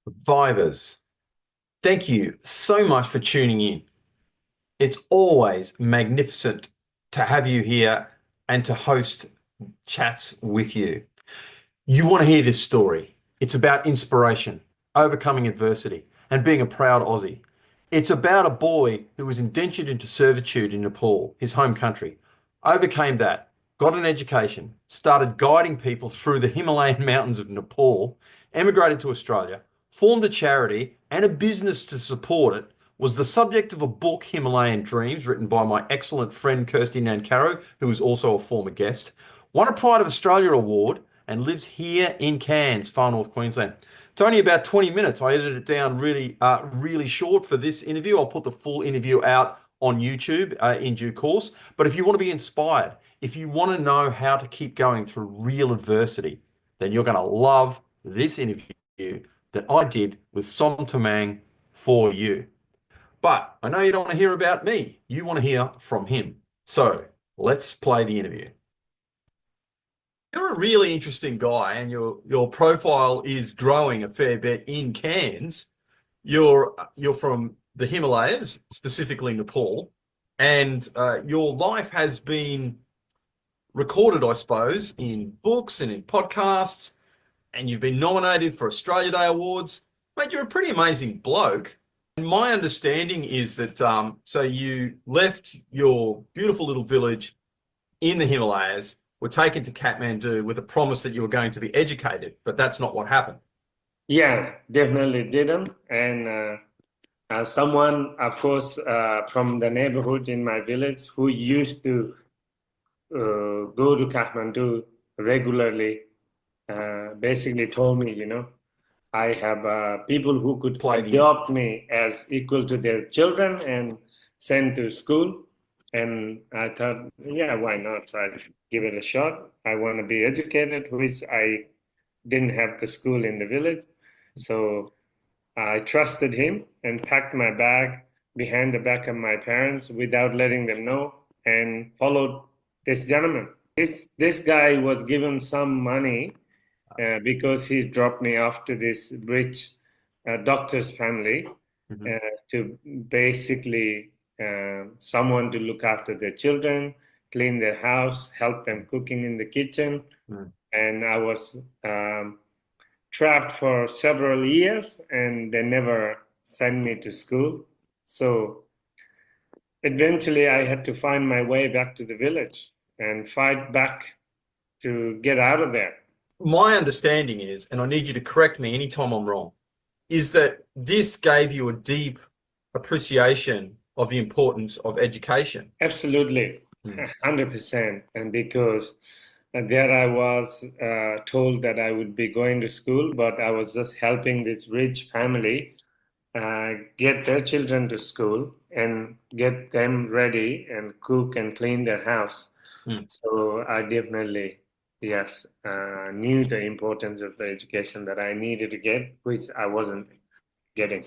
Vibers, thank you so much for tuning in. It's always magnificent to have you here and to host chats with you. You want to hear this story. It's about inspiration, overcoming adversity, and being a proud Aussie. It's about a boy who was indentured into servitude in Nepal, his home country, overcame that, got an education, started guiding people through the Himalayan mountains of Nepal, emigrated to Australia, formed a charity and a business to support it, was the subject of a book, Himalayan Dreams, written by my excellent friend Kirsty Nancaro, who is also a former guest, won a Pride of Australia award, and lives here in Cairns, far north Queensland. It's only about 20 minutes. I edited it down really short for this interview. I'll put the full interview out on YouTube in due course. But if you want to be inspired, if you want to know how to keep going through real adversity, then you're going to love this interview that I did with Som Tamang for you. But I know you don't want to hear about me. You want to hear from him. So let's play the interview. You're a really interesting guy, and your profile is growing a fair bit in Cairns. You're from the Himalayas, specifically Nepal, and your life has been recorded, I suppose, in books and in podcasts, and you've been nominated for Australia Day Awards. Mate, you're a pretty amazing bloke. And my understanding is that so you left your beautiful little village in the Himalayas, were taken to Kathmandu with a promise that you were going to be educated, but that's not what happened. Yeah, definitely didn't. And someone, of course, from the neighborhood in my village who used to go to Kathmandu regularly, basically told me, I have people who could adopt me as equal to their children and send to school. And I thought, yeah, why not? So I'd give it a shot. I want to be educated, which I didn't have the school in the village. So I trusted him and packed my bag behind the back of my parents without letting them know and followed this gentleman. This guy was given some money because he dropped me off to this rich doctor's family to basically someone to look after their children, clean their house, help them cooking in the kitchen. And I was trapped for several years and they never sent me to school. So eventually I had to find my way back to the village and fight back to get out of there. My understanding is, and I need you to correct me anytime I'm wrong, is that this gave you a deep appreciation of the importance of education. Absolutely, 100%. And because there I was told that I would be going to school, but I was just helping this rich family get their children to school and get them ready and cook and clean their house. So I definitely, yes, knew the importance of the education that I needed to get, which I wasn't getting.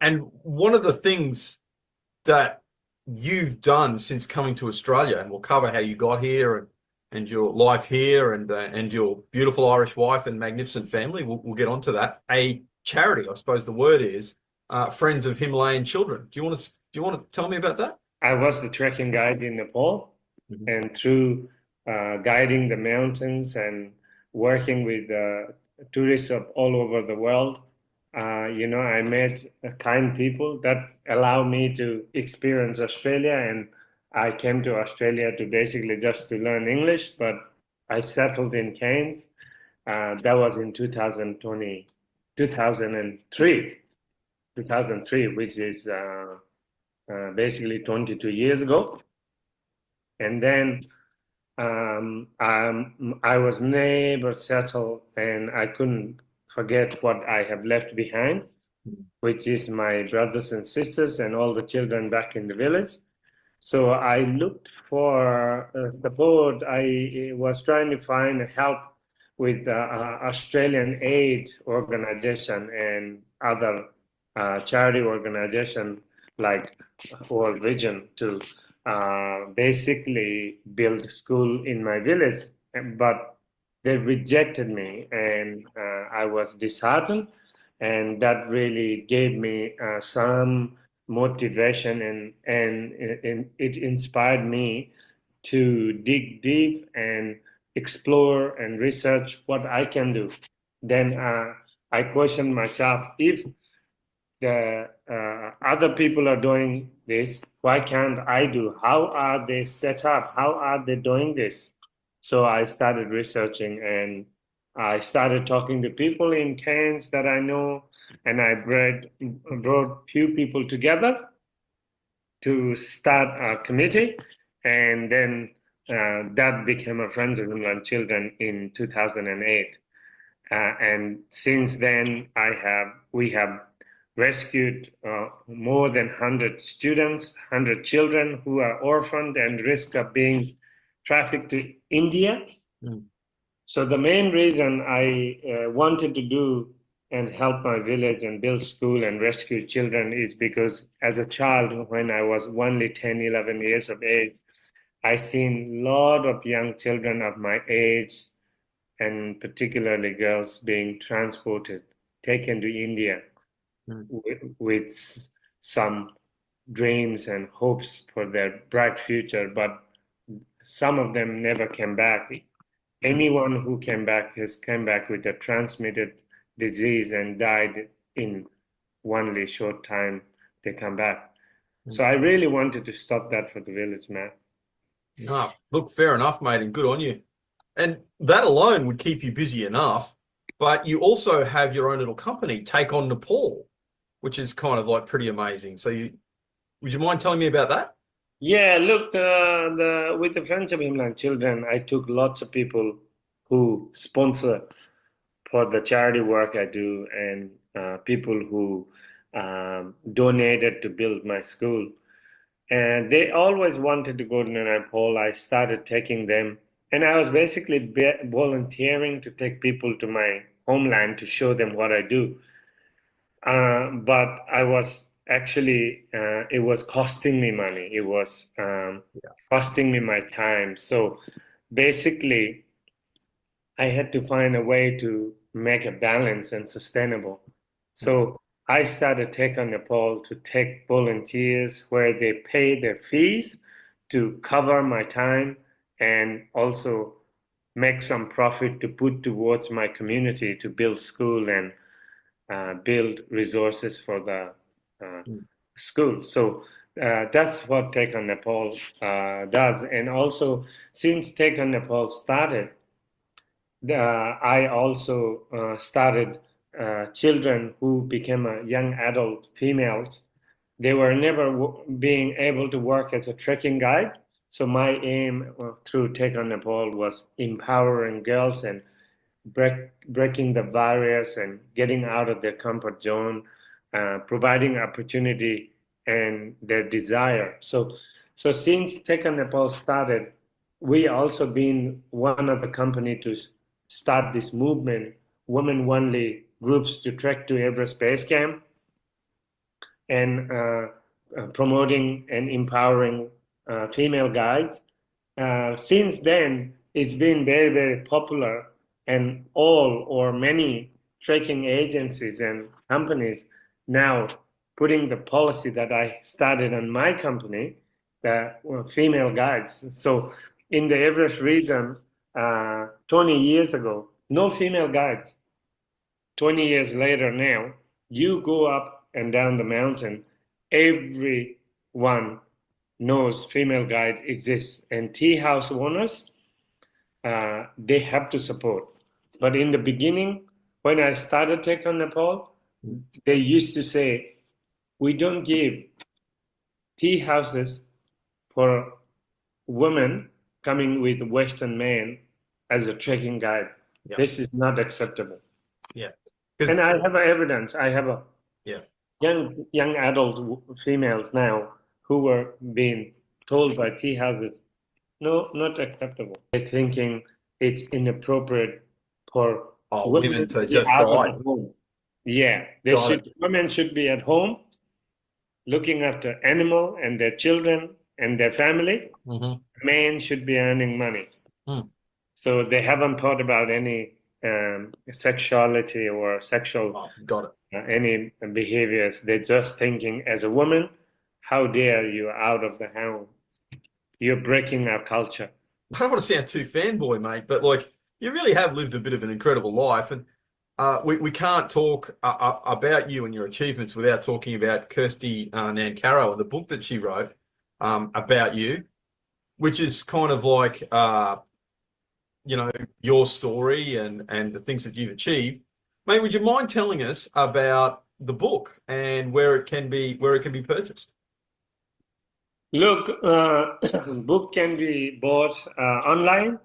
And one of the things that you've done since coming to Australia, and we'll cover how you got here and your life here and your beautiful Irish wife and magnificent family. We'll get onto that. A charity, I suppose the word is, Friends of Himalayan Children. Do you want to tell me about that? I was the trekking guide in Nepal, and through guiding the mountains and working with tourists of all over the world, I met kind people that allow me to experience Australia. And I came to Australia to basically just to learn English, but I settled in Cairns. That was in 2003, 2003, which is basically 22 years ago. And then I was never settled, and I couldn't forget what I have left behind, which is my brothers and sisters and all the children back in the village. So I looked for support. I was trying to find help with Australian aid organization and other charity organization like World Vision to basically build school in my village. But they rejected me, and I was disheartened. and that really gave me some motivation, and it inspired me to dig deep and explore and research what I can do. Then I questioned myself, if the other people are doing this, why can't I do? How are they set up? How are they doing this? So I started researching, and I started talking to people in Cairns that I know, and I brought few people together to start a committee, and then that became a Friends of Inland Children in 2008. And since then, we have rescued more than 100 students, 100 children who are orphaned and risk of being trafficked to India. Mm. So the main reason I wanted to do and help my village and build school and rescue children is because as a child, when I was only 10, 11 years of age, I seen a lot of young children of my age, and particularly girls, being transported, taken to India Mm. with some dreams and hopes for their bright future, but some of them never came back. Anyone who came back has come back with a transmitted disease and died in only short time they come back. So Mm. I really wanted to stop that for the village, man. Ah, look, fair enough, mate, and good on you. And that alone would keep you busy enough, but you also have your own little company, Take on Nepal, which is kind of like pretty amazing. So would you mind telling me about that? Yeah, look, the with the Friends of Himland Children, I took lots of people who sponsor for the charity work I do, and people who donated to build my school. And they always wanted to go to Nepal. I started taking them, and I was basically volunteering to take people to my homeland to show them what I do. But I was actually, it was costing me money. It was Yeah. costing me my time. So basically, I had to find a way to make a balance and sustainable. Mm. So I started Take on Nepal to take volunteers where they pay their fees to cover my time and also make some profit to put towards my community to build school and build resources for the uh, Mm. school. So that's what Take on Nepal does. And also, since Take on Nepal started, I also started children who became young adult females. They were never being able to work as a trekking guide. So my aim through Take on Nepal was empowering girls and breaking the barriers and getting out of their comfort zone, providing opportunity and their desire. So since Tech on Nepal started, we also been one of the company to start this movement, women-only groups to trek to Everest Base Camp, and promoting and empowering female guides. Since then, it's been very, very popular, and all or many trekking agencies and companies now putting the policy that I started on my company, the female guides. So in the Everest region, 20 years ago, no female guides. 20 years later now, you go up and down the mountain, everyone knows female guide exists, and tea house owners, they have to support. But in the beginning, when I started Tech on Nepal, Mm. they used to say, we don't give tea houses for women coming with Western men as a trekking guide. Yeah. This is not acceptable. Yeah. And Because, I have evidence. I have a yeah. young adult females now who were being told by tea houses, no, not acceptable. They're thinking it's inappropriate for Oh, women women to to be just out of the guide. home. Yeah, they Got should. it. Women should be at home, looking after animal and their children and their family. Hmm. Men should be earning money. Mm. So they haven't thought about any. sexuality or sexual Oh, got it. any behaviors. They're just thinking, as a woman, how dare you out of the house? You're breaking our culture. I don't want to sound too fanboy, mate, but like you really have lived a bit of an incredible life, and we can't talk about you and your achievements without talking about Kirsty Nancaro and the book that she wrote about you, which is kind of like you know, your story and the things that you've achieved. Mate, would you mind telling us about the book and where it can be purchased? Look, book can be bought online,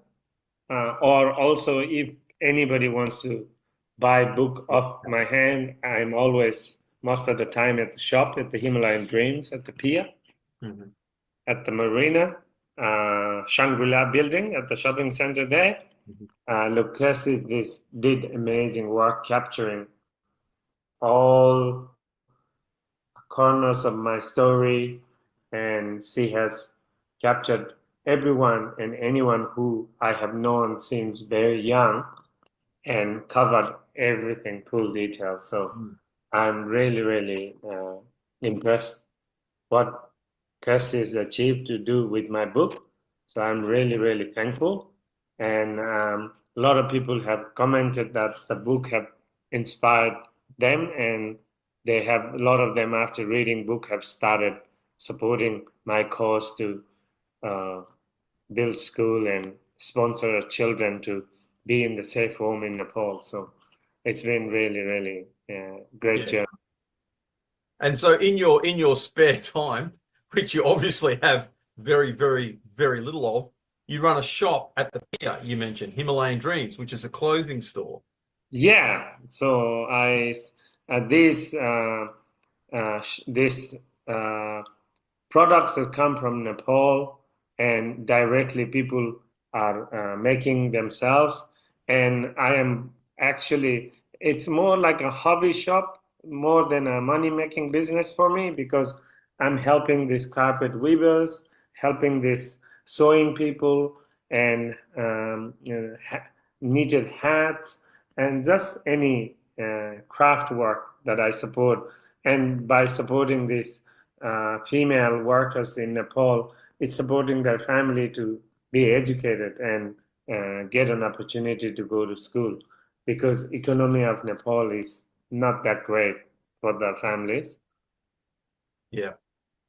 or also if anybody wants to buy book off my hand, I'm always most of the time at the shop at the Himalayan Dreams at the pier, Mhm. at the marina, Shangri-La building at the shopping center there. Mhm. Look, Kirsty this did amazing work capturing all corners of my story, and she has captured everyone and anyone who I have known since very young and covered everything full detail. So Mm. I'm really, really impressed what Kirsty has achieved to do with my book. So I'm really, really thankful. And a lot of people have commented that the book have inspired them, and they have a lot of them after reading book have started supporting my cause to uh, build school and sponsor children to be in the safe home in Nepal. So it's been really, really great Yeah. journey. And so in your spare time, which you obviously have very little of, you run a shop at the pier, you mentioned, Himalayan Dreams, which is a clothing store. Yeah, so I these this uh, products that come from Nepal and directly people are making themselves. And I am actually, it's more like a hobby shop more than a money-making business for me because I'm helping these carpet weavers, helping these sewing people, and knitted hats, and just any craft work that I support. And by supporting these female workers in Nepal, it's supporting their family to be educated and get an opportunity to go to school because economy of Nepal is not that great for the families. Yeah.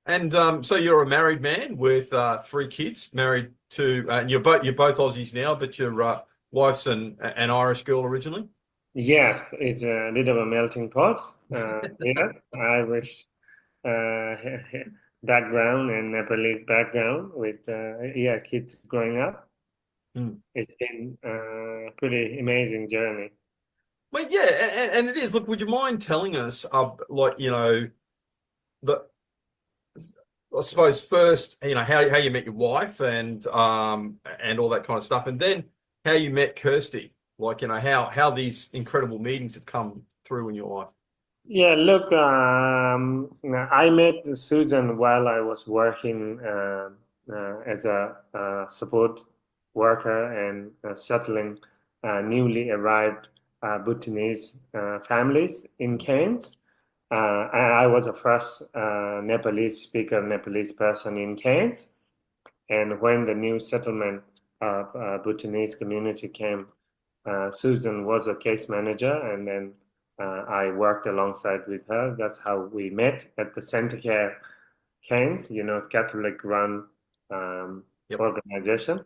And so you're a married man with three kids, married to, and you're both Aussies now, but your wife's an Irish girl originally. Yes, it's a bit of a melting pot. Yeah, Irish uh, background and Nepalese background with yeah kids growing up. Mm. It's been a pretty amazing journey. But yeah, and it is. Look, would you mind telling us, like you know, the I suppose first, you know, how you met your wife and all that kind of stuff, and then how you met Kirsty, like you know how these incredible meetings have come through in your life. Yeah, look, I met Susan while I was working as a support worker and shuttling newly arrived Bhutanese families in Cairns. And I was the first Nepalese speaker, Nepalese person in Cairns. And when the new settlement of Bhutanese community came, Susan was a case manager, and then I worked alongside with her. That's how we met at the Center Care Cairns, Catholic-run um, Yep. organization.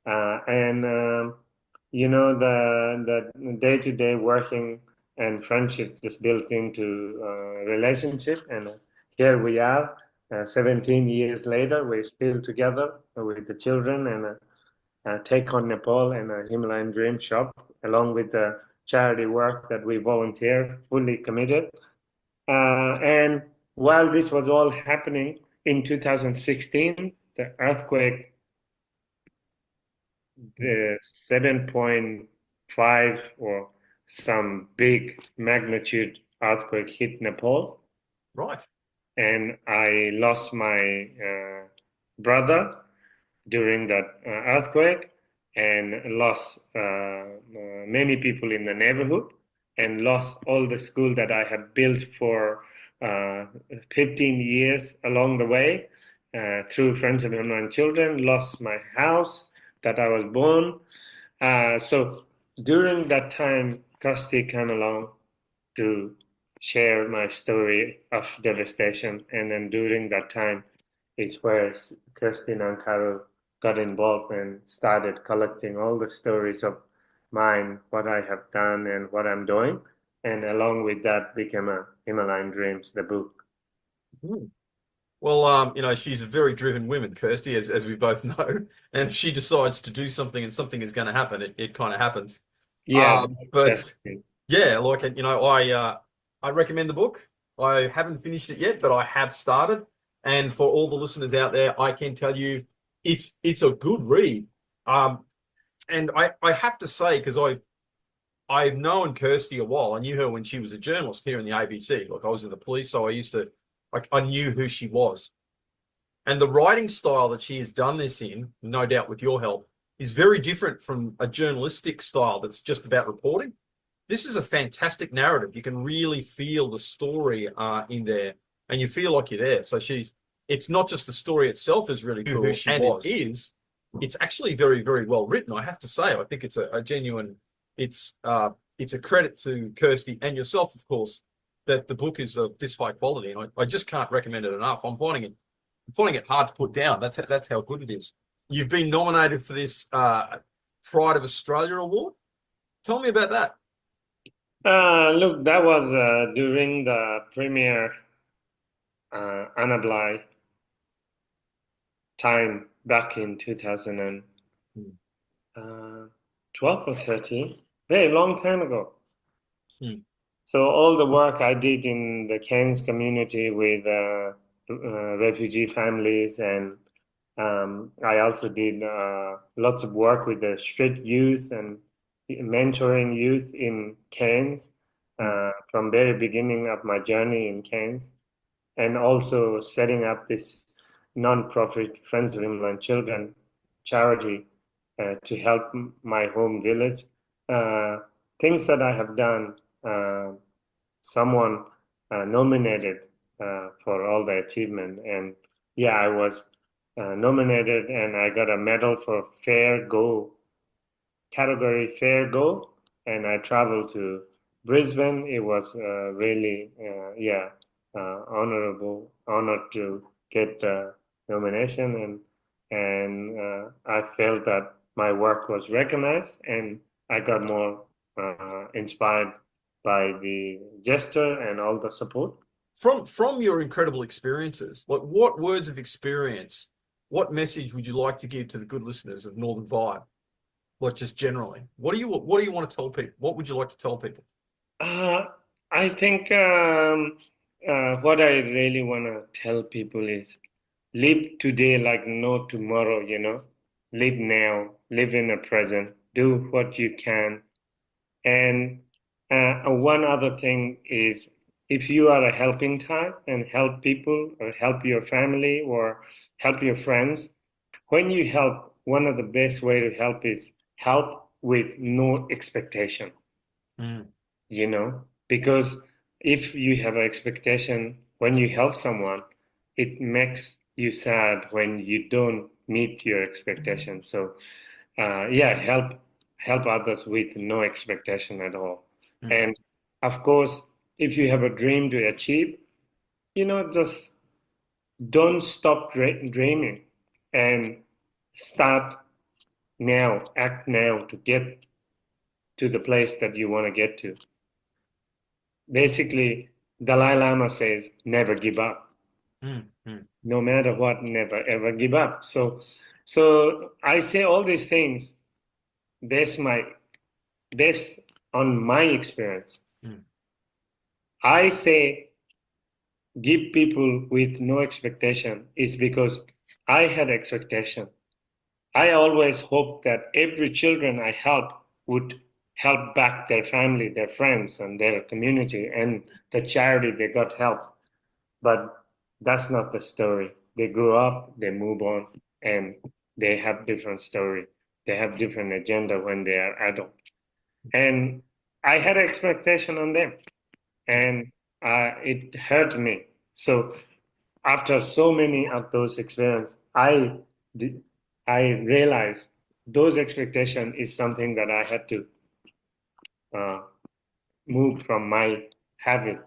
And the day-to-day working and friendship just built into relationship. And here we are, 17 years later, we're still together with the children and take on Nepal and a Himalayan Dream Shop, along with the charity work that we volunteer, fully committed. And while this was all happening in 2016, the earthquake, the 7.5 or some big magnitude earthquake hit Nepal, Right. and I lost my brother during that earthquake. and lost many people in the neighborhood and lost all the school that I had built for uh, 15 years along the way through Friends of Women and Children, lost my house that I was born. So during that time, Kirsty came along to share my story of devastation. And then during that time is where Kirsty and Carol got involved and started collecting all the stories of mine, what I have done and what I'm doing. And along with that became a Himalayan Dreams, the book. Hmm. Well, she's a very driven woman, Kirsty, as we both know. And if she decides to do something and something is going to happen, it kind of happens. Yeah, that's But it. yeah, like I recommend the book. I haven't finished it yet, but I have started. And for all the listeners out there, I can tell you it's a good read. And I have to say, because I've known Kirsty a while. I knew her when she was a journalist here in the ABC. Like I was in the police, so I knew who she was. And the writing style that she has done this in, no doubt with your help, is very different from a journalistic style that's just about reporting. This is a fantastic narrative. You can really feel the story in there, and you feel like you're there. So it's not just the story itself is really cool, who she and was. It's actually very, very well written. I have to say, I think it's a genuine, it's a credit to Kirsty and yourself, of course, that the book is of this high quality. And I just can't recommend it enough. I'm finding it hard to put down. That's how good it is. You've been nominated for this Pride of Australia award. Tell me about that. Look, that was during the premiere Annabelle time back in 2012 or 13, very long time ago. Hmm. So all the work I did in the Cairns community with refugee families, and I also did lots of work with the street youth and mentoring youth in Cairns from very beginning of my journey in Cairns, and also setting up this non-profit Friends of Women and Children charity to help my home village. Uh, Things that I have done, someone nominated for all the achievement, and yeah, I was nominated, and I got a medal for Fair Go category Fair Go, and I traveled to Brisbane. It was really, yeah, honored to get the nomination, and I felt that my work was recognized, and I got more inspired by the gesture and all the support. From your incredible experiences, like what words of experience, what message would you like to give to the good listeners of Northern Vibe? Like just generally, what do you want to tell people? What would you like to tell people? Uh, I think what I really want to tell people is live today like no tomorrow, you know. Live now, live in the present, do what you can. And one other thing is if you are a helping type and help people or help your family or help your friends, when you help, one of the best way to help is help with no expectation, Mm. you know, because if you have an expectation when you help someone, it makes you sad when you don't meet your expectation. So, yeah, help others with no expectation at all. Mm. And of course, if you have a dream to achieve, you know, just don't stop dreaming and start now, act now to get to the place that you want to get to. Basically, Dalai Lama says, never give up. Mm. Mm. No matter what, never ever give up. So I say all these things based my based on my experience. Mm. I say give people with no expectation is because I had expectation. I always hoped that every children I help would help back their family, their friends, and their community, and the charity they got help. But that's not the story. They grew up, they move on, and they have different story. They have different agenda when they are adult. And I had expectation on them, and it hurt me. So after so many of those experiences, I realized those expectation is something that I had to uh, move from my habit,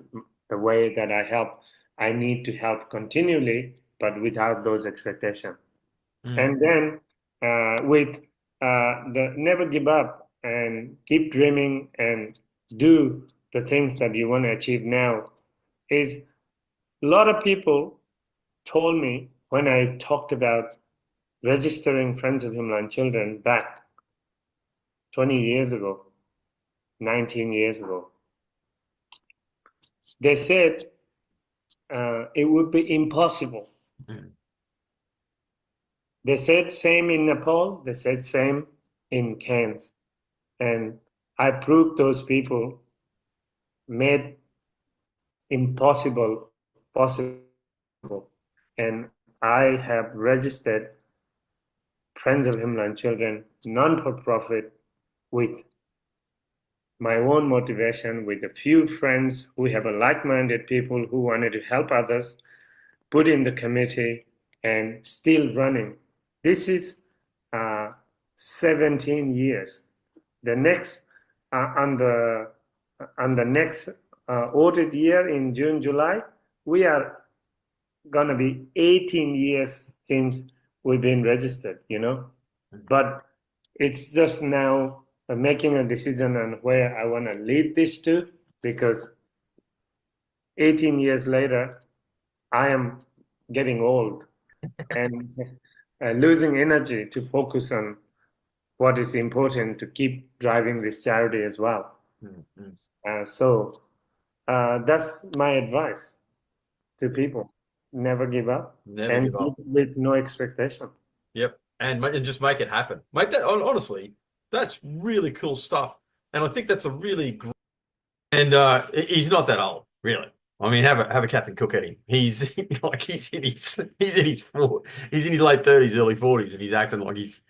the way that I help. I need to help continually, but without those expectations. Mm, And then with the never give up and keep dreaming and do the things that you want to achieve now is a lot of people told me when I talked about registering Friends of Himalayan Children back 20 years ago, 19 years ago. They said it would be impossible. mm, They said same in Nepal, they said same in Cairns. And I proved those people made impossible possible. And I have registered Friends of Himalayan Children, non-for-profit, with my own motivation, with a few friends who have a like-minded people who wanted to help others, put in the committee, and still running. This is 17 years. The next on the next audit year in June, July, we are gonna be 18 years since we've been registered, you know. mm. But it's just now making a decision on where I want to lead this to, because 18 years later, I am getting old and losing energy to focus on what is important to keep driving this charity as well. Mm, mm. So that's my advice to people. Never give up Never and give live up. with no expectation. Yep. And just make it happen. Mate, that honestly, that's really cool stuff. And I think that's a really great, and he's not that old, really. I mean, have a Captain Cook at him. He's like he's in his late 30s, early 40s, and he's acting like he's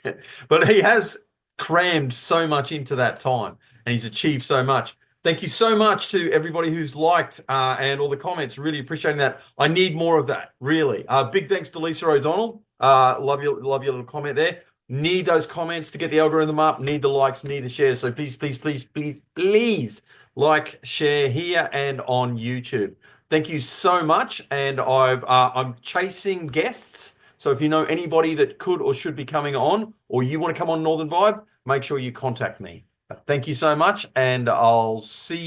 but he has crammed so much into that time and he's achieved so much. Thank you so much to everybody who's liked and all the comments. Really appreciating that. I need more of that, really. Big thanks to Lisa O'Donnell. Love your little comment there. Need those comments to get the algorithm up, need the likes, need the shares. So please like, share here and on YouTube. Thank you so much. And I'm chasing guests. So if you know anybody that could or should be coming on, or you want to come on Northern Vibe, make sure you contact me. Thank you so much, and I'll see you.